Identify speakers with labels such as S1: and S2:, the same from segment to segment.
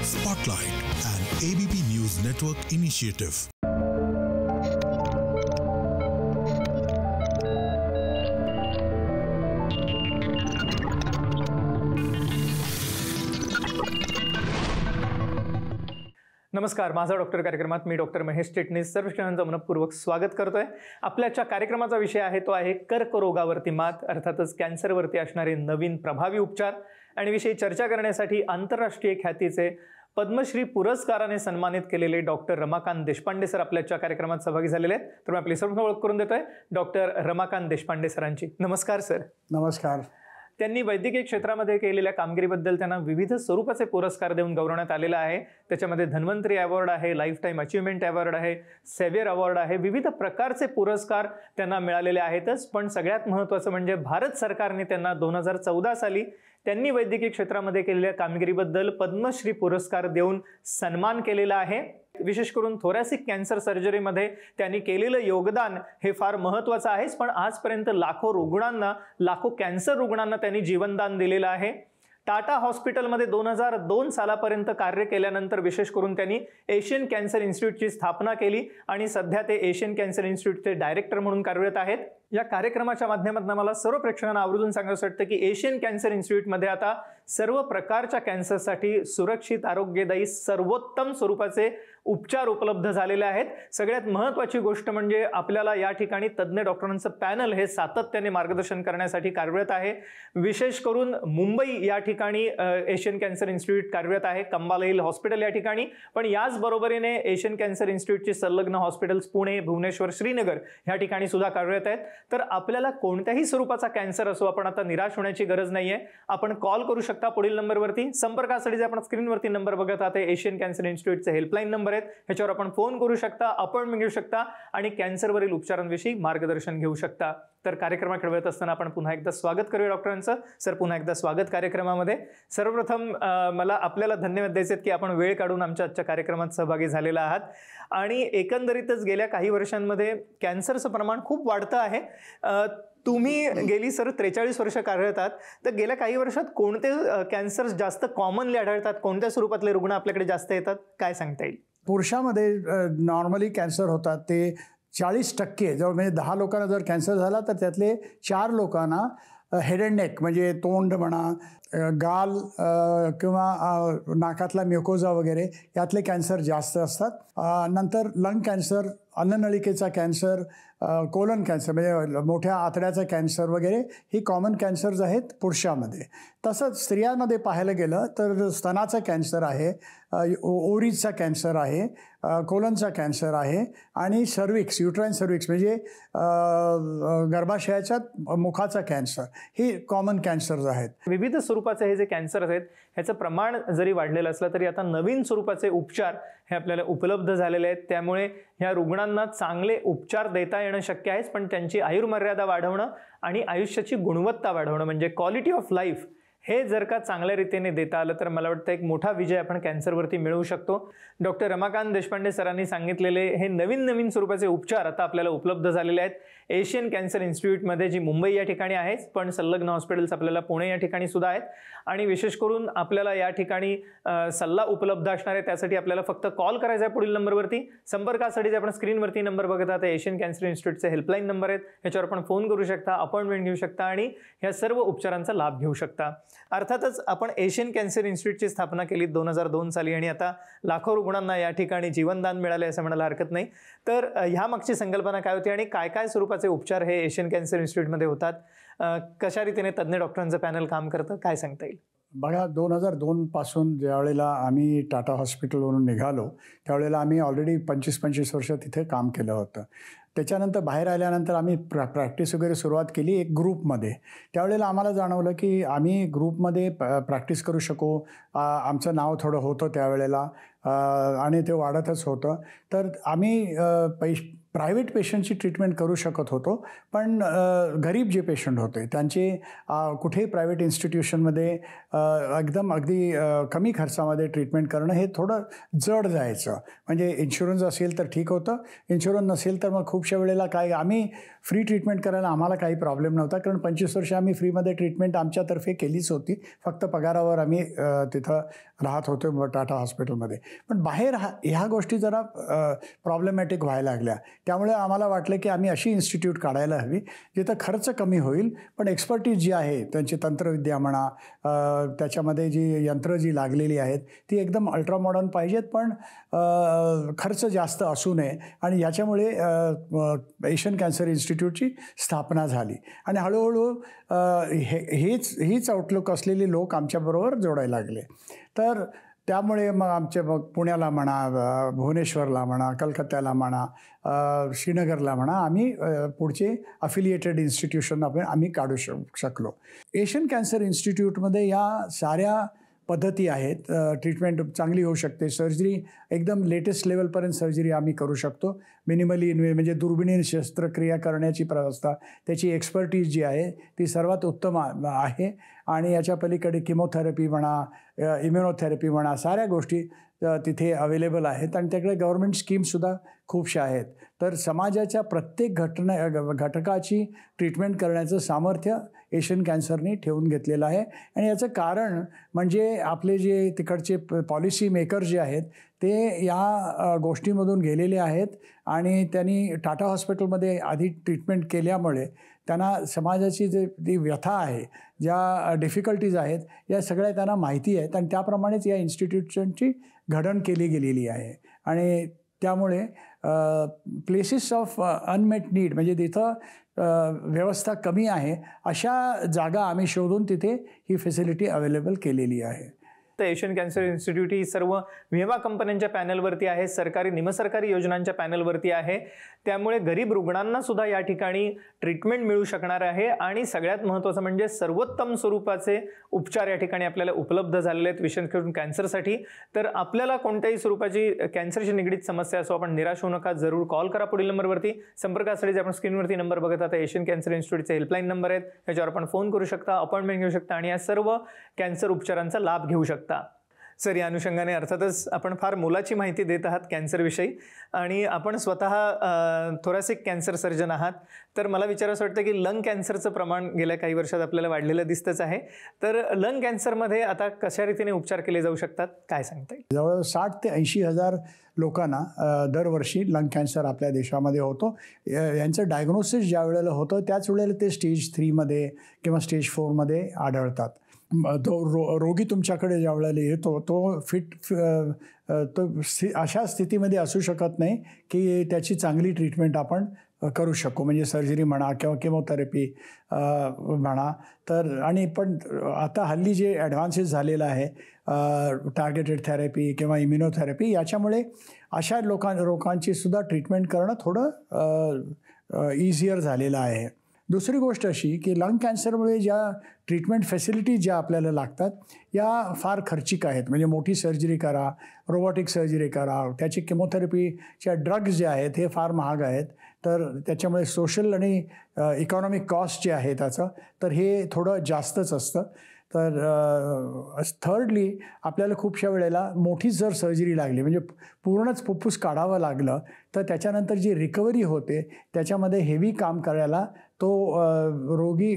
S1: Spotlight, an ABP News Network initiative.
S2: नमस्कार, माझा doctor कार्यक्रमात मी डॉक्टर महेश चिटणीस सर्व श्रोत्यांचं मनपूर्वक स्वागत करतोय. आपल्याच्या कार्यक्रमाचा विषय आहे तो आहे कर्करोगावरती मात, अर्थातच कॅन्सरवरती असणारे नवीन प्रभावी उपचार. आणि विषयी चर्चा करण्यासाठी आंतरराष्ट्रीय ख्यातीचे पद्मश्री पुरस्काराने सन्मानित केलेले डॉक्टर रमाकांत देशपांडे सर आपल्याच्या कार्यक्रमात सहभागी झालेले आहेत. तर मी आपली सर्व ओळख करून देतोय डॉक्टर रमाकांत देशपांडे सरांची. नमस्कार सर.
S3: नमस्कार.
S2: त्यांनी वैद्यकीय क्षेत्रामध्ये केलेल्या कामगिरीबद्दल त्यांना विविध स्वरूपाचे पुरस्कार देऊन गौरवण्यात आलेला आहे. त्याच्यामध्ये धन्वंतरी अवॉर्ड आहे, लाईफ टाईम अचीवमेंट अवॉर्ड आहे, सेव्हियर अवॉर्ड आहे, विविध प्रकारचे पुरस्कार त्यांना मिळालेले आहेतच. पण सगळ्यात महत्त्वाचं म्हणजे भारत सरकारने त्यांना 2014 साली त्यांनी वैद्यकीय क्षेत्रामध्ये केलेल्या कामगिरीबद्दल पद्मश्री पुरस्कार देऊन सन्मान केलेला आहे. विशेष करून थोरॅसिक कॅन्सर सर्जरीमध्ये त्यांनी केलेलं योगदान हे फार महत्त्वाचं आहेच, पण आजपर्यंत लाखो कॅन्सर रुग्णांना त्यांनी जीवनदान दिलेलं आहे. टाटा हॉस्पिटलमध्ये 2002 सालापर्यंत कार्य केल्यानंतर विशेष करून त्यांनी एशियन कॅन्सर इन्स्टिट्यूटची स्थापना केली आणि सध्या ते एशियन कॅन्सर इन्स्टिट्यूटचे डायरेक्टर म्हणून कार्यरत आहेत. या कार्यक्रमाच्या माध्यमातून मला सर्व प्रेक्षकांना आवर्जून सांगायचं वाटतं की एशियन कॅन्सर इन्स्टिट्यूटमध्ये आता सर्व प्रकारच्या कॅन्सरसाठी सुरक्षित, आरोग्यदायी, सर्वोत्तम स्वरूपाचे उपचार उपलब्ध झालेले आहेत. सगळ्यात महत्त्वाची गोष्ट म्हणजे आपल्याला या ठिकाणी तज्ज्ञ डॉक्टरांचं पॅनल हे सातत्याने मार्गदर्शन करण्यासाठी कार्यरत आहे. विशेष करून मुंबई या ठिकाणी एशियन कॅन्सर इन्स्टिट्यूट कार्यरत आहे, कंबाला हॉस्पिटल या ठिकाणी. पण याच बरोबरीने एशियन कॅन्सर इन्स्टिट्यूटची संलग्न हॉस्पिटल्स पुणे, भुवनेश्वर, श्रीनगर या ठिकाणी सुद्धा कार्यरत आहेत. तर आपल्याला कोणत्याही स्वरूपाचा कॅन्सर असो, आपण आता निराश होण्याची गरज नाहीये. आपण कॉल करू शकता पुढील नंबरवरती. संपर्कासाठी जे आपण स्क्रीनवरती नंबर बघत आहात एशियन कॅन्सर इन्स्टिट्यूटचे हेल्पलाईन नंबर आहेत, ह्याच्यावर आपण फोन करू शकता, अपॉइंटमेंट घेऊ शकता आणि कॅन्सरवरील उपचारांविषयी मार्गदर्शन घेऊ शकता. तर कार्यक्रमाकडे वळत असताना आपण पुन्हा एकदा स्वागत करूया डॉक्टरांचं. सर, पुन्हा एकदा स्वागत कार्यक्रमामध्ये. सर्वप्रथम मला आपल्याला धन्यवाद द्यायचे आहेत की आपण वेळ काढून आमच्या आजच्या कार्यक्रमात सहभागी झालेला आहात. आणि एकंदरीतच गेल्या काही वर्षांमध्ये कॅन्सरचं प्रमाण खूप वाढतं आहे. तुम्ही गेली सर 43 वर्ष कार्यरत आहात. तर गेल्या काही वर्षात कोणते कॅन्सर जास्त कॉमनली आढळतात, कोणत्या स्वरूपातले रुग्ण आपल्याकडे जास्त येतात, काय सांगता येईल?
S3: पुरुषामध्ये नॉर्मली कॅन्सर होतात ते 40%, जवळ म्हणजे 10 लोकांना जर कॅन्सर झाला तर त्यातले 4 लोकांना हेड अँड नेक म्हणजे तोंड म्हणा, गाल किंवा नाकातला म्युकोजा वगैरे यातले कॅन्सर जास्त असतात. नंतर लंग कॅन्सर, अन्ननलिकेचा कॅन्सर, कोलन कॅन्सर म्हणजे मोठ्या आतड्याचा कॅन्सर वगैरे ही कॉमन कॅन्सर्स आहेत पुरुषामध्ये. तसंच स्त्रियांमध्ये पाहायला गेलं तर स्तनाचा कॅन्सर आहे, ओव्हरीजचा कॅन्सर आहे, कोलनचा कॅन्सर आहे आणि सर्विक्स, युट्राईन सर्विक्स म्हणजे गर्भाशयाच्या मुखाचा कॅन्सर, ही कॉमन कॅन्सर्स आहेत.
S2: विविध स्वरूपाचे हे जे कॅन्सर आहेत ह्याचं प्रमाण जरी वाढलेलं असलं तरी आता नवीन स्वरूपाचे उपचार हे आपल्याला उपलब्ध झालेले आहेत. त्यामुळे ह्या रुग्णांना चांगले उपचार देता येणं शक्य आहेच, पण त्यांची आयुर्मर्यादा वाढवणं आणि आयुष्याची गुणवत्ता वाढवणं म्हणजे क्वालिटी ऑफ लाईफ हे जर का चांगल्या रीतीने देता आलं तर मला वाटतं एक मोठा विजय आपण कॅन्सरवरती मिळवू शकतो. डॉक्टर रमाकांत देशपांडे सरांनी सांगितलेले हे नवीन स्वरूपाचे उपचार आता आपल्याला उपलब्ध झालेले आहेत एशियन कॅन्सर इन्स्टिट्यूटमध्ये, जी मुंबई या ठिकाणी आहे, पण संलग्न हॉस्पिटल्स आपल्याला पुणे या ठिकाणी सुद्धा आहेत. आणि विशेष करून आपल्याला या ठिकाणी सल्ला उपलब्ध असणार आहे. त्यासाठी आपल्याला फक्त कॉल करायचा आहे पुढील नंबरवरती. संपर्कासाठी जे आपण स्क्रीनवरती नंबर बघत आहात एशियन कॅन्सर इन्स्टिट्यूटचे हेल्पलाईन नंबर आहेत, ह्याच्यावर आपण फोन करू शकता, अपॉइंटमेंट घेऊ शकता आणि ह्या सर्व उपचारांचा लाभ घेऊ शकता. अर्थातच आपण एशियन कॅन्सर इन्स्टिट्यूटची स्थापना केली 2002 साली आणि आता लाखो रुग्णांना या ठिकाणी जीवनदान मिळाले असं म्हणायला हरकत नाही. तर ह्या मागची संकल्पना काय होती आणि काय काय स्वरूपाचे उपचार हे एशियन कॅन्सर इन्स्टिट्यूटमध्ये होतात, कशा रीतीने तज्ज्ञ डॉक्टरांचं पॅनल काम करतं, काय सांगता येईल?
S3: बघा, 2002 पासून ज्यावेळेला आम्ही टाटा हॉस्पिटलवरून निघालो त्यावेळेला आम्ही ऑलरेडी 25 वर्ष तिथे काम केलं होतं. त्याच्यानंतर बाहेर आल्यानंतर आम्ही प्रॅक्टिस वगैरे सुरुवात केली एक ग्रुपमध्ये. त्यावेळेला आम्हाला जाणवलं की आम्ही ग्रुपमध्ये प्रॅक्टिस करू शकू. आमचं नाव थोडं होतं त्यावेळेला. आणि ते वाढतच होतं. तर आम्ही प्रायव्हेट पेशंटची ट्रीटमेंट करू शकत होतो, पण गरीब जे पेशंट होते त्यांचे कुठेही प्रायव्हेट इन्स्टिट्यूशनमध्ये अगदी कमी खर्चामध्ये ट्रीटमेंट करणं हे थोडं जड जायचं. म्हणजे इन्शुरन्स असेल तर ठीक होतं, इन्शुरन्स नसेल तर मग खूपशा वेळेला काय आम्ही फ्री ट्रीटमेंट करायला आम्हाला काही प्रॉब्लेम नव्हता, कारण 25 वर्ष आम्ही फ्रीमध्ये ट्रीटमेंट आमच्यातर्फे केलीच होती. फक्त पगारावर आम्ही तिथं राहत होतो टाटा हॉस्पिटलमध्ये. पण बाहेर ह्या गोष्टी जरा प्रॉब्लेमॅटिक व्हायला लागल्या. त्यामुळे आम्हाला वाटलं की आम्ही अशी इन्स्टिट्यूट काढायला हवी जिथं खर्च कमी होईल, पण एक्सपर्टीज जी आहे त्यांची तंत्रविद्या म्हणा, त्याच्यामध्ये जी यंत्र जी लागलेली आहेत ती एकदम अल्ट्रा मॉडर्न पाहिजेत, पण खर्च जास्त असू नये. आणि याच्यामुळे एशियन कॅन्सर इन्स्टिट्यूटची स्थापना झाली आणि हळूहळू हीच आउटलुक असलेले लोक आमच्याबरोबर जोडायला लागले. तर त्यामुळे मग पुण्याला म्हणा, भुवनेश्वरला म्हणा, कलकत्त्याला म्हणा, श्रीनगरला म्हणा, आम्ही पुढचे अफिलिएटेड इन्स्टिट्यूशन आम्ही काढू शकलो. एशियन कॅन्सर इन्स्टिट्यूटमध्ये या साऱ्या पद्धती आहेत. ट्रीटमेंट चांगली होऊ शकते, सर्जरी एकदम लेटेस्ट लेवलपर्यंत सर्जरी आम्ही करू शकतो. मिनिमली म्हणजे दुर्बिणीने शस्त्रक्रिया करण्याची व्यवस्था, त्याची एक्सपर्टीज जी आहे ती सर्वात उत्तम आहे. आणि याच्या पलीकडे किमोथेरपी म्हणा, इम्युनोथेरपी म्हणा, साऱ्या गोष्टी तिथे अवेलेबल आहेत. आणि त्याकडे गव्हर्मेंट स्कीम्ससुद्धा खूपशा आहेत. तर समाजाच्या प्रत्येक घटकाची ट्रीटमेंट करण्याचं सामर्थ्य एशियन कॅन्सरने ठेवून घेतलेलं आहे. आणि याचं कारण म्हणजे आपले जे तिकडचे पॉलिसी मेकर जे आहेत ते या गोष्टीमधून गेलेले आहेत आणि त्यांनी टाटा हॉस्पिटलमध्ये आधी ट्रीटमेंट केल्यामुळे त्यांना समाजाची ती व्यथा आहे, ज्या डिफिकल्टीज आहेत, या सगळ्या त्यांना माहिती आहेत आणि त्याप्रमाणेच या इन्स्टिट्यूशनची घडण केली गेलेली आहे. आणि त्यामुळे प्लेसेस ऑफ अनमेट नीड म्हणजे तिथं व्यवस्था कमी आहे अशा जागा आम्ही शोधून तिथे ही फॅसिलिटी अवेलेबल केलेली आहे.
S2: तर एशियन कॅन्सर इन्स्टिट्यूट ही सर्व विमा कंपन्यांच्या पॅनलवरती आहे, सरकारी निमसरकारी योजनांच्या पॅनलवरती आहे. त्यामुळे गरीब रुग्णांना सुद्धा या ठिकाणी ट्रीटमेंट मिळू शकणार आहे. आणि सगळ्यात महत्त्वाचं म्हणजे सर्वोत्तम स्वरूपाचे उपचार या ठिकाणी आपल्याला उपलब्ध झालेले आहेत विशेष करून कॅन्सरसाठी. तर आपल्याला कोणत्याही स्वरूपाची कॅन्सरशी निगडीत समस्या असो, आपण निराश होऊ नका, जरूर कॉल करा पुढील नंबरवरती. संपर्कासाठी आपण स्क्रीनवरती नंबर बघत आता एशियन कॅन्सर इन्स्टिट्यूटचे हेल्पलाईन नंबर आहेत, त्याच्यावर आपण फोन करू शकता, अपॉइंटमेंट घेऊ शकता आणि या सर्व कॅन्सर उपचारांचा लाभ घेऊ शकता. सर, या अनुषंगाने अर्थातच आपण फार मोलाची माहिती देत आहात कॅन्सरविषयी आणि आपण स्वतः थोरॅसिक कॅन्सर सर्जन आहात. तर मला विचारायचं वाटतं की लंग कॅन्सरचं प्रमाण गेल्या काही वर्षात आपल्याला वाढलेलं दिसतंच आहे. तर लंग कॅन्सरमध्ये आता कशा रीतीने उपचार केले जाऊ शकतात, काय सांगता येईल?
S3: जवळ 60 ते 80,000 लोकांना दरवर्षी लंग कॅन्सर आपल्या देशामध्ये होतो. यांचं डायग्नोसिस ज्या वेळेला होतं त्याच वेळेला ते स्टेज 3मध्ये किंवा स्टेज 4मध्ये आढळतात. तो रोगी तुमच्याकडे ज्या वेळेला येतो तो तो अशा स्थितीमध्ये असू शकत नाही की त्याची चांगली ट्रीटमेंट आपण करू शकू, म्हणजे सर्जरी म्हणा किंवा केमोथेरपी म्हणा. तर आणि पण आता हल्ली जे ॲडव्हान्सेस झालेलं आहे टार्गेटेड थेरपी किंवा इम्युनोथेरपी, याच्यामुळे अशा लोकांची सुद्धा ट्रीटमेंट करणं थोडं इझियर झालेलं आहे. दुसरी गोष्ट अशी की लंग कॅन्सरमुळे ज्या ट्रीटमेंट फॅसिलिटीज ज्या आपल्याला लागतात या फार खर्चिक आहेत. म्हणजे मोठी सर्जरी करा, रोबोटिक सर्जरी करा, त्याची केमोथेरपीच्या ड्रग्ज जे आहेत हे फार महाग आहेत. तर त्याच्यामुळे सोशल आणि इकॉनॉमिक कॉस्ट जे आहे त्याचं, तर हे थोडं जास्तच असतं. तर थर्डली आपल्याला खूपशा वेळेला मोठी जर सर्जरी लागली म्हणजे पूर्णच फुफ्फुस काढावं लागलं तर त्याच्यानंतर जी रिकव्हरी होते त्याच्यामध्ये हेवी काम करायला तो रोगी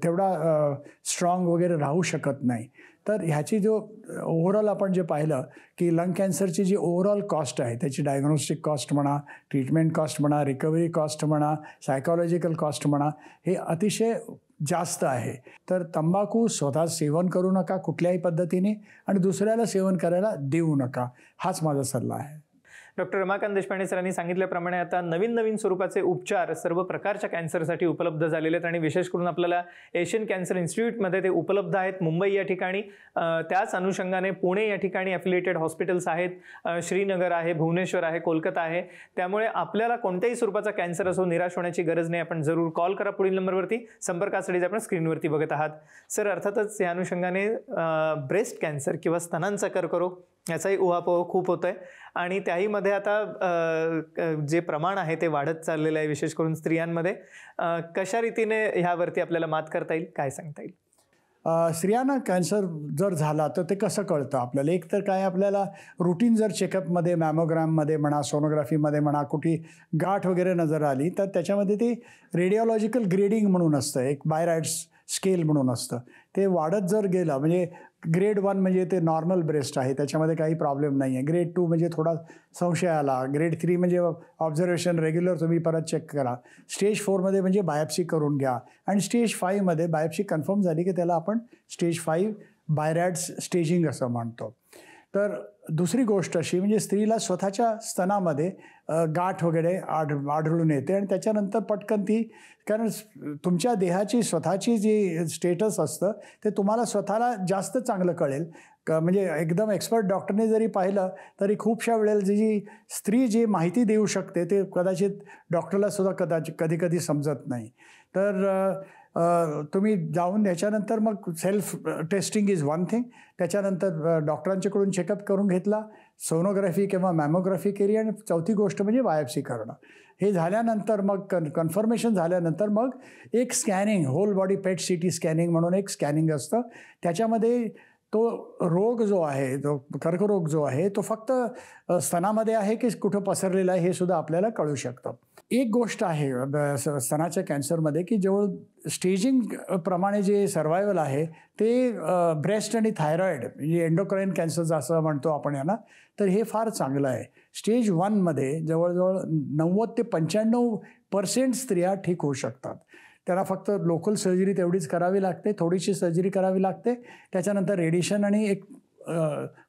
S3: तेवढा स्ट्रॉंग वगैरे राहू शकत नाही. तर ह्याची जो ओव्हरऑल आपण जे पाहिलं की लंग कॅन्सरची जी ओव्हरऑल कॉस्ट आहे, त्याची डायग्नोस्टिक कॉस्ट म्हणा, ट्रीटमेंट कॉस्ट म्हणा, रिकव्हरी कॉस्ट म्हणा, सायकॉलॉजिकल कॉस्ट म्हणा, हे अतिशय जास्त आहे. तर तंबाखू स्वतः सेवन करू नका कुठल्याही पद्धतीने आणि दुसऱ्याला सेवन करायला देऊ नका, हाच माझा सल्ला आहे.
S2: डॉक्टर रमाकांत देशपांडे सरांनी सांगितल्याप्रमाणे आता नवीन स्वरूपाचे उपचार सर्व प्रकारच्या कॅन्सरसाठी उपलब्ध झालेले आहेत आणि विशेष करून आपल्याला एशियन कॅन्सर इन्स्टिट्यूटमध्ये ते उपलब्ध आहेत मुंबई या ठिकाणी. त्याच अनुषंगाने पुणे या ठिकाणी अफिलिएटेड हॉस्पिटल्स आहेत, श्रीनगर आहे, भुवनेश्वर आहे, कोलकाता आहे. त्यामुळे आपल्याला कोणत्याही स्वरूपाचा कॅन्सर असो निराश होण्याची गरज नाही. आपण जरूर कॉल करा पुढील नंबरवरती. संपर्कासाठी आपण स्क्रीनवरती बघत आहात. सर, अर्थातच या अनुषंगाने ब्रेस्ट कॅन्सर किंवा स्तनांचा कर्करोग याचाही उहापोह खूप होतोय आणि त्याही मध्ये आता जे प्रमाण आहे ते वाढत चाललेलं आहे, विशेष करून स्त्रियांमध्ये. कशा रीतीने ह्यावरती आपल्याला मात करता येईल, काय सांगता येईल?
S3: स्त्रियांना कॅन्सर जर झाला तर ते कसं कळतं आपल्याला? एक तर काय, आपल्याला रुटीन जर चेकअपमध्ये, मॅमोग्राममध्ये म्हणा, सोनोग्राफीमध्ये म्हणा, कुठे गाठ वगैरे नजर आली तर त्याच्यामध्ये ते रेडिओलॉजिकल ग्रेडिंग म्हणून असतं, एक बायरॅड्स स्केल म्हणून असतं. ते वाढत जर गेलं, म्हणजे ग्रेड 1 म्हणजे ते नॉर्मल ब्रेस्ट आहे, त्याच्यामध्ये काही प्रॉब्लेम नाही आहे. ग्रेड 2 म्हणजे थोडा संशय आला. ग्रेड 3 म्हणजे ऑब्झर्वेशन रेग्युलर तुम्ही परत चेक करा. स्टेज 4मध्ये म्हणजे बायोप्सी करून घ्या. आणि स्टेज 5मध्ये बायोप्सी कन्फर्म झाली की त्याला आपण स्टेज 5 बायरॅड्स स्टेजिंग असं म्हणतो. तर दुसरी गोष्ट अशी, म्हणजे स्त्रीला स्वतःच्या स्तनामध्ये गाठ वगैरे आढळून येते आणि त्याच्यानंतर पटकन ती, कारण तुमच्या देहाची स्वतःची जी स्टेटस असतं ते तुम्हाला स्वतःला जास्त चांगलं कळेल. म्हणजे एकदम एक्सपर्ट डॉक्टरने जरी पाहिलं तरी खूपशा वेळेला जी स्त्री जी माहिती देऊ शकते ते कदाचित डॉक्टरला सुद्धा कधी कधी समजत नाही. तर तुम्ही जाऊन त्याच्यानंतर मग self testing is one thing. त्याच्यानंतर डॉक्टरांच्याकडून चेकअप करून घेतला, सोनोग्राफी किंवा मॅमोग्राफी केली आणि चौथी गोष्ट म्हणजे बायोप्सी करणं. हे झाल्यानंतर मग कन्फर्मेशन झाल्यानंतर मग एक स्कॅनिंग, होल बॉडी पेट CT स्कॅनिंग म्हणून एक स्कॅनिंग असतं. त्याच्यामध्ये तो रोग जो आहे, तो कर्करोग जो आहे तो फक्त स्तनामध्ये आहे की कुठं पसरलेला आहे हे सुद्धा आपल्याला कळू शकतं. एक गोष्ट आहे स्तनाच्या कॅन्सरमध्ये की जवळ स्टेजिंग प्रमाणे जे सर्वायवल आहे ते ब्रेस्ट आणि थायरॉइड म्हणजे एंडोक्राईन कॅन्सर असं म्हणतो आपण यांना, तर हे फार चांगलं आहे. स्टेज 1मध्ये जवळजवळ 90 ते 95% स्त्रिया ठीक होऊ शकतात. त्यांना फक्त लोकल सर्जरी तेवढीच करावी लागते, थोडीशी सर्जरी करावी लागते. त्याच्यानंतर रेडिएशन आणि एक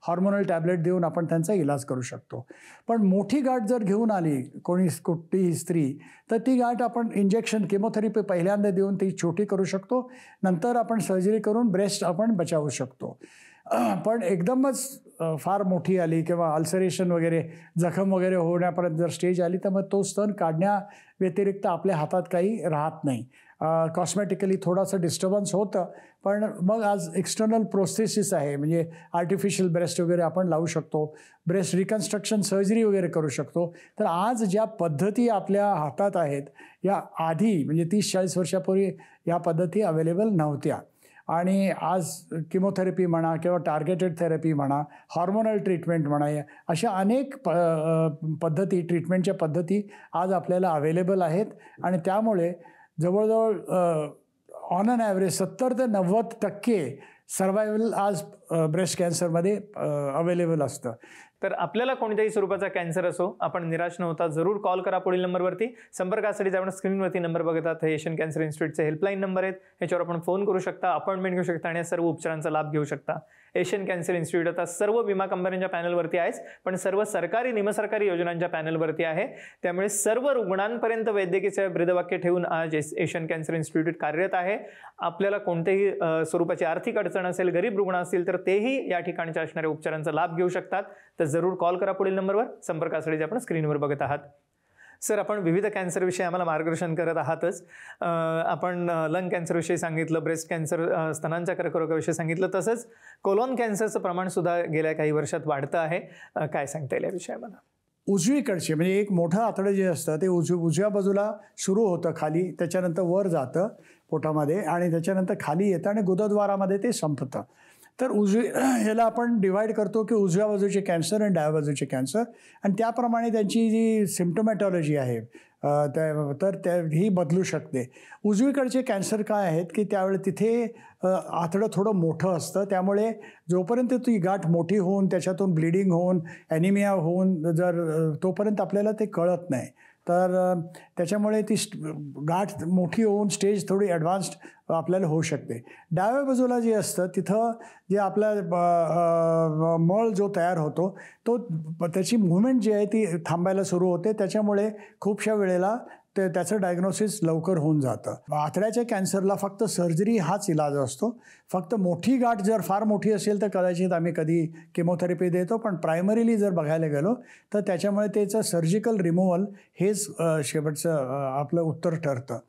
S3: हॉर्मोनल टॅबलेट देऊन आपण त्यांचा इलाज करू शकतो. पण मोठी गाठ जर घेऊन आली कुठलीही स्त्री, तर ती गाठ आपण इंजेक्शन, केमोथेरपी पहिल्यांदा देऊन ती छोटी करू शकतो. नंतर आपण सर्जरी करून ब्रेस्ट आपण बचावू शकतो. पण एकदमच फार मोठी आली किंवा अल्सरेशन वगैरे, जखम वगैरे होण्यापर्यंत जर स्टेज आली तर मग तो स्तन काढण्या व्यतिरिक्त आपल्या हातात काही राहत नाही. कॉस्मेटिकली थोडंसं डिस्टर्बन्स होतं, पण मग आज एक्सटर्नल प्रोस्थेसिस आहे, म्हणजे आर्टिफिशियल ब्रेस्ट वगैरे आपण लावू शकतो, ब्रेस्ट रिकन्स्ट्रक्शन सर्जरी वगैरे करू शकतो. तर आज ज्या पद्धती आपल्या हातात आहेत, या आधी म्हणजे 30-40 वर्षापूर्वी या पद्धती अवेलेबल नव्हत्या. आणि आज किमोथेरपी म्हणा किंवा टार्गेटेड थेरपी म्हणा, हॉर्मोनल ट्रीटमेंट म्हणा, अशा अनेक पद्धती, ट्रीटमेंटच्या पद्धती आज आपल्याला अवेलेबल आहेत. आणि त्यामुळे जवळजवळ ऑन अन ॲव्हरेज 70 ते 90% सर्वायवल आज ब्रेस्ट कॅन्सरमध्ये अवेलेबल असतं.
S2: तर आपल्याला कोणत्याही स्वरूपाचा कॅन्सर असो, आपण निराश न होता जरूर कॉल करा पुढील नंबरवरती. संपर्कासाठी आपण स्क्रीनवरती नंबर बघत आहात, हे एशियन कॅन्सर इन्स्टिट्यूटचे हेल्पलाईन नंबर आहेत. ह्याच्यावर आपण फोन करू शकता, अपॉइंटमेंट घेऊ शकता आणि सर्व उपचारांचा लाभ घेऊ शकता. एशियन कॅन्सर इन्स्टिट्यूट आता सर्व विमा कंपन्यांच्या पॅनलवरती आहेच, पण सर्व सरकारी निमसरकारी योजनांच्या पॅनलवरती आहे. त्यामुळे सर्व रुग्णांपर्यंत वैद्यकीय सेवा ब्रीदवाक्य ठेवून आज एशियन कॅन्सर इन्स्टिट्यूट कार्यरत आहे. आपल्याला कोणत्याही स्वरूपाची आर्थिक अडचण असेल, गरीब रुग्ण असतील तर तेही या ठिकाणच्या असणाऱ्या उपचारांचा लाभ घेऊ शकतात. तर जरूर कॉल करा पुढील नंबरवर. संपर्कासाठी आपण स्क्रीनवर बघत आहात. सर, आपण विविध कॅन्सरविषयी आम्हाला मार्गदर्शन करत आहातच. आपण लंग कॅन्सरविषयी सांगितलं, ब्रेस्ट कॅन्सर, स्तनांच्या कर्करोगाविषयी सांगितलं, तसंच कोलॉन कॅन्सरचं प्रमाण सुद्धा गेल्या काही वर्षात वाढतं आहे. काय सांगता येईल या विषयामध्ये?
S3: उजवीकडचे म्हणजे एक मोठं आतडं जे असतं ते उजव्या बाजूला सुरू होतं खाली, त्याच्यानंतर वर जातं पोटामध्ये आणि त्याच्यानंतर खाली येतं आणि गुदद्वारामध्ये ते संपतं. तर ह्याला आपण डिवाईड करतो की उजव्या बाजूचे कॅन्सर आणि डाव्या बाजूचे कॅन्सर, आणि त्याप्रमाणे त्यांची जी सिम्प्टोमॅटॉलॉजी आहे तर ही बदलू शकते. उजवीकडचे कॅन्सर काय आहेत की त्यावेळी तिथे आतडं थोडं मोठं असतं, त्यामुळे जोपर्यंत ती गाठ मोठी होऊन त्याच्यातून ब्लिडिंग होऊन ॲनिमिया होऊन तोपर्यंत आपल्याला ते कळत नाही. तर त्याच्यामुळे ती गाठ मोठी होऊन स्टेज थोडी ॲडव्हान्स्ड आपल्याला होऊ शकते. डाव्या बाजूला जे असतं तिथं जे आपला मळ जो तयार होतो तो त्याची मुवमेंट जी आहे ती थांबायला सुरू होते. त्याच्यामुळे खूपशा वेळेला त्याचं डायग्नोसिस लवकर होऊन जातं. आतड्याच्या कॅन्सरला फक्त सर्जरी हाच इलाज असतो. फक्त मोठी गाठ जर फार मोठी असेल तर कदाचित आम्ही कधी केमोथेरपी देतो, पण प्रायमरीली जर बघायला गेलो तर त्याच्यामुळे त्याचं सर्जिकल रिमूव्हल हेच शेवटचं आपलं उत्तर ठरतं.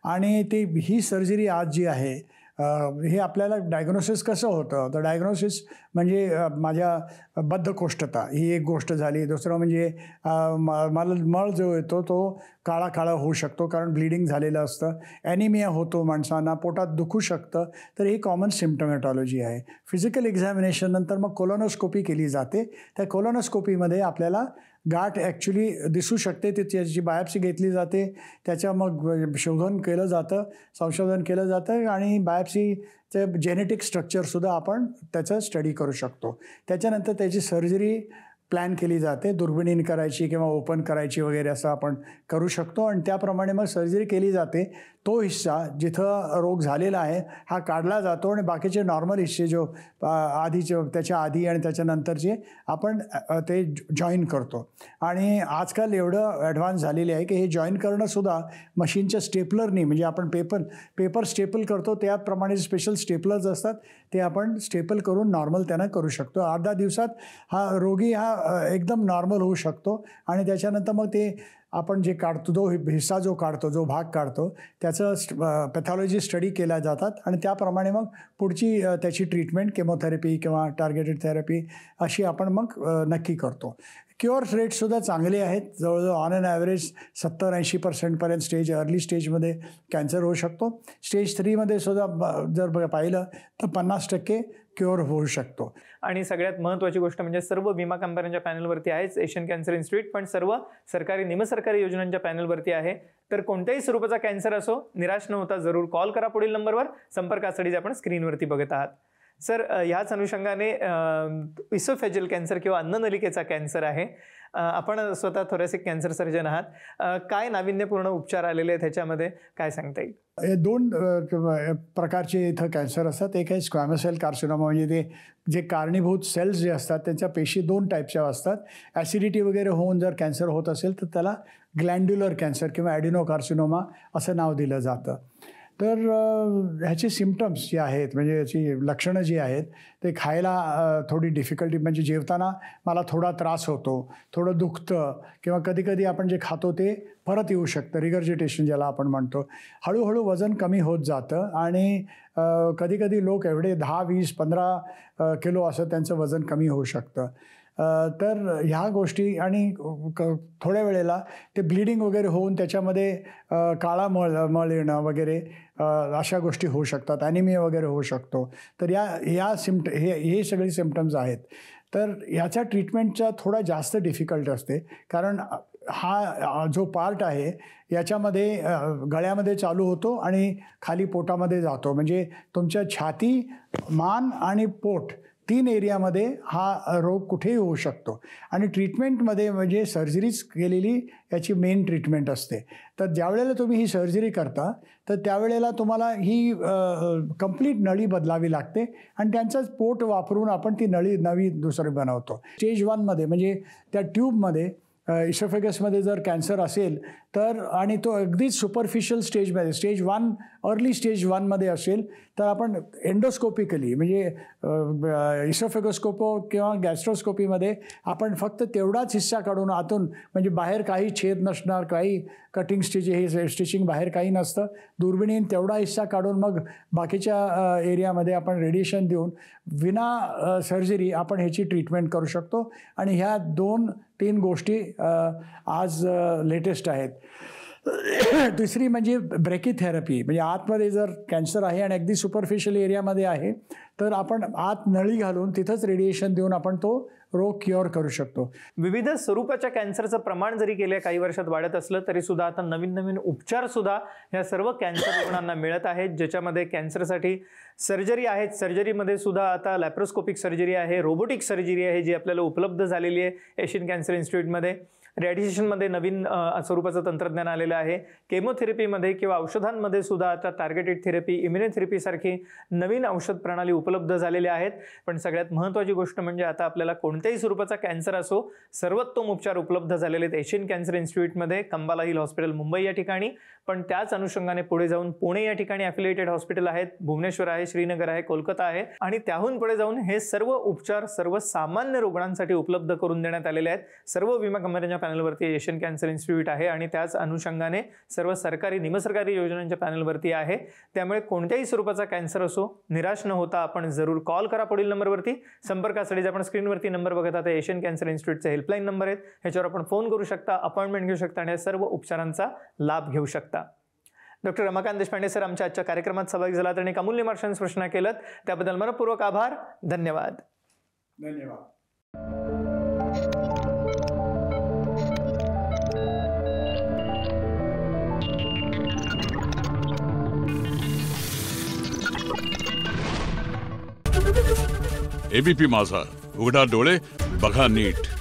S3: आणि ही सर्जरी आज जी आहे हे आपल्याला डायग्नोसिस कसं होतं, तर डायग्नोसिस म्हणजे माझ्या बद्धकोष्ठता ही एक गोष्ट झाली. दुसरं म्हणजे मला मळ जो येतो तो काळा काळा होऊ शकतो कारण ब्लिडिंग झालेलं असतं. ॲनिमिया होतो माणसांना, पोटात दुखू शकतं. तर ही कॉमन सिम्प्टमॅटॉलॉजी आहे. फिजिकल एक्झामिनेशन नंतर मग कोलोनोस्कोपी केली जाते. त्या कोलोनोस्कोपीमध्ये आपल्याला गाठ ॲक्च्युली दिसू शकते. त्याची बायोप्सी घेतली जाते. त्याच्या मग शोधन केलं जातं, संशोधन केलं जातं आणि बायोप्सीचं जेनेटिक स्ट्रक्चरसुद्धा आपण त्याचं स्टडी करू शकतो. त्याच्यानंतर त्याची सर्जरी प्लॅन केली जाते. दुर्बिणीने करायची किंवा ओपन करायची वगैरे असं आपण करू शकतो आणि त्याप्रमाणे मग सर्जरी केली जाते. तो हिस्सा जिथं रोग झालेला आहे हा काढला जातो आणि बाकीचे नॉर्मल हिस्से जो आधीचे त्याच्या आधी आणि त्याच्यानंतरचे आपण ते जॉईन करतो. आणि आजकाल एवढं ॲडव्हान्स झालेले आहे की हे जॉईन करणंसुद्धा मशीनच्या स्टेपलरनी, म्हणजे आपण पेपर स्टेपल करतो त्याप्रमाणे स्पेशल स्टेपलर्स असतात, ते आपण स्टेपल करून नॉर्मल त्यांना करू शकतो. 8-10 दिवसात हा रोगी एकदम नॉर्मल होऊ शकतो. आणि त्याच्यानंतर मग ते आपण जे काढतो, जो हिस्सा जो काढतो, जो भाग काढतो, त्याचं पॅथॉलॉजी स्टडी केल्या जातात आणि त्याप्रमाणे मग पुढची त्याची ट्रीटमेंट केमोथेरपी किंवा टार्गेटेड थेरपी अशी आपण मग नक्की करतो. क्युअर रेटसुद्धा चांगले आहेत. जवळजवळ ऑन ॲन ॲव्हरेज 70-80% अर्ली स्टेजमध्ये कॅन्सर होऊ शकतो. स्टेज 3मध्ये सुद्धा जर पाहिलं तर 50% क्युअर होऊ शकतो.
S2: आणि सगळ्यात महत्त्वाची गोष्ट म्हणजे सर्व विमा कंपन्यांच्या पॅनलवरती आहेच एशियन कॅन्सर इन्स्टिट्यूट, पण सर्व सरकारी निमसरकारी योजनांच्या पॅनलवरती आहे. तर कोणत्याही स्वरूपाचा कॅन्सर असो, निराश न होता जरूर कॉल करा पुढील नंबरवर. संपर्कासाठी आपण स्क्रीनवरती बघत आहात. सर, ह्याच अनुषंगाने इसोफेजियल कॅन्सर किंवा अन्ननलिकेचा कॅन्सर आहे. आपण स्वतः थोरॅसिक कॅन्सर सर्जन आहात. काय नाविन्यपूर्ण उपचार आलेले आहेत ह्याच्यामध्ये, काय सांगता येईल?
S3: हे 2 प्रकारचे इथं कॅन्सर असतात. एक आहे स्क्वॅमस सेल कार्सिनोमा, म्हणजे ते जे कारणीभूत सेल्स जे असतात त्यांच्या पेशी 2 टाईपच्या असतात. ॲसिडिटी वगैरे होऊन जर कॅन्सर होत असेल तर त्याला ग्लँड्युलर कॅन्सर किंवा ॲडिनोकार्सिनोमा असं नाव दिलं जातं. तर ह्याचे सिम्पटम्स जे आहेत, म्हणजे याची लक्षणं जी आहेत, ते खायला थोडी डिफिकल्टी, म्हणजे जेवताना मला थोडा त्रास होतो, थोडं दुखतं किंवा कधीकधी आपण जे खातो ते परत येऊ शकतं, रिगर्जिटेशन ज्याला आपण म्हणतो. हळूहळू वजन कमी होत जातं आणि कधीकधी लोक एवढे 10, 20, 15 किलो असं त्यांचं वजन कमी होऊ शकतं. तर ह्या गोष्टी आणि थोड्या वेळेला ते ब्लिडिंग वगैरे होऊन त्याच्यामध्ये काळा मळ येणं वगैरे अशा गोष्टी होऊ शकतात. ॲनिमिया वगैरे होऊ शकतो. तर हे सगळे सिम्पटम्स आहेत. तर ह्याच्या ट्रीटमेंटचा थोडा जास्त डिफिकल्ट असते, कारण हा जो पार्ट आहे याच्यामध्ये गळ्यामध्ये चालू होतो आणि खाली पोटामध्ये जातो. म्हणजे तुमच्या छाती, मान आणि पोट 3 एरियामध्ये हा रोग कुठेही होऊ शकतो. आणि ट्रीटमेंटमध्ये म्हणजे सर्जरीच केलेली याची मेन ट्रीटमेंट असते. तर ज्यावेळेला तुम्ही ही सर्जरी करता तर त्यावेळेला तुम्हाला ही कंप्लीट नळी बदलावी लागते आणि त्यांचंच पोट वापरून आपण ती नवी दुसरी बनवतो. स्टेज 1मध्ये म्हणजे त्या ट्यूबमध्ये इसोफेगसमध्ये जर कॅन्सर असेल तर, आणि तो अगदीच सुपरफिशियल स्टेजमध्ये, स्टेज 1 अर्ली स्टेज 1मध्ये असेल तर आपण एंडोस्कोपिकली म्हणजे इसोफेगोस्कोपो किंवा गॅस्ट्रोस्कोपीमध्ये आपण फक्त तेवढाच हिस्सा काढून आतून, म्हणजे बाहेर काही छेद नसणार, काही कटिंग स्टिचिंग बाहेर काही नसतं, दुर्बिणीने तेवढा हिस्सा काढून मग बाकीच्या एरियामध्ये आपण रेडिएशन देऊन विना सर्जरी आपण ह्याची ट्रीटमेंट करू शकतो. आणि ह्या 2-3 गोष्टी आज लेटेस्ट आहेत. दुसरी म्हणजे ब्रेकिथेरपी, म्हणजे आतमध्ये जर कॅन्सर आहे आणि अगदी सुपरफिशियल एरियामध्ये आहे तर आपण आत नळी घालून तिथंच रेडिएशन देऊन आपण तो रोग क्युअर करू शकतो.
S2: विविध स्वरूपाच्या कॅन्सरचं प्रमाण जरी गेल्या काही वर्षात वाढत असलं तरी सुद्धा आता नवीन उपचार सुद्धा ह्या सर्व कॅन्सर रुग्णांना मिळत आहेत, ज्याच्यामध्ये कॅन्सरसाठी सर्जरी आहेत. सर्जरीमध्ये सुद्धा आता लॅप्रोस्कोपिक सर्जरी आहे, रोबोटिक सर्जरी आहे जी आपल्याला उपलब्ध झालेली आहे एशियन कॅन्सर इन्स्टिट्यूटमध्ये. रेडिएशनमध्ये नवीन स्वरूपाचं तंत्रज्ञान आलेलं आहे. केमोथेरपीमध्ये किंवा औषधांमध्ये सुद्धा आता टार्गेटेड थेरपी, इम्युनोथेरपीसारखी नवीन औषध प्रणाली उपलब्ध झालेल्या आहेत. पण सगळ्यात महत्त्वाची गोष्ट म्हणजे आता आपल्याला कोणत्याही स्वरूपाचा कॅन्सर असो, सर्वोत्तम उपचार उपलब्ध झालेले आहेत एशियन कॅन्सर इन्स्टिट्यूटमध्ये, कंबाला हिल हॉस्पिटल मुंबई या ठिकाणी. पण त्याच अनुषंगाने पुढे जाऊन पुणे या ठिकाणी ॲफिलिएटेड हॉस्पिटल आहेत, भुवनेश्वर आहे, श्रीनगर आहे, कोलकाता आहे आणि त्याहून पुढे जाऊन हे सर्व उपचार सर्वसामान्य रुग्णांसाठी उपलब्ध करून देण्यात आलेले आहेत. सर्व विमा कंपन्यांच्या पॅनलवरती एशियन कॅन्सर इन्स्टिट्यूट आहे आणि त्याच अनुषंगाने सर्व सरकारी निमसरकारी योजनांच्या पॅनलवरती आहे. त्यामुळे कोणत्याही स्वरूपाचा कॅन्सर असो, निराश न होता आपण जरूर कॉल करा पुढील नंबरवरती. संपर्कासाठी आपण स्क्रीनवरती नंबर बघत आहात, एशियन कॅन्सर इन्स्टिट्यूटचे हेल्पलाईन नंबर आहेत, ह्याच्यावर आपण फोन करू शकता, अपॉइंटमेंट घेऊ शकता आणि सर्व उपचारांचा लाभ घेऊ शकता. डॉक्टर रमाकांत देशपांडे सर आमच्या आजच्या कार्यक्रमात सहभागी झालात आणि अमूल्य मार्गदर्शन प्रश्न केलं त्याबद्दल मनपूर्वक आभार. धन्यवाद.
S3: धन्यवाद.
S4: एबीपी माझा, उघडा डोळे बघा नीट.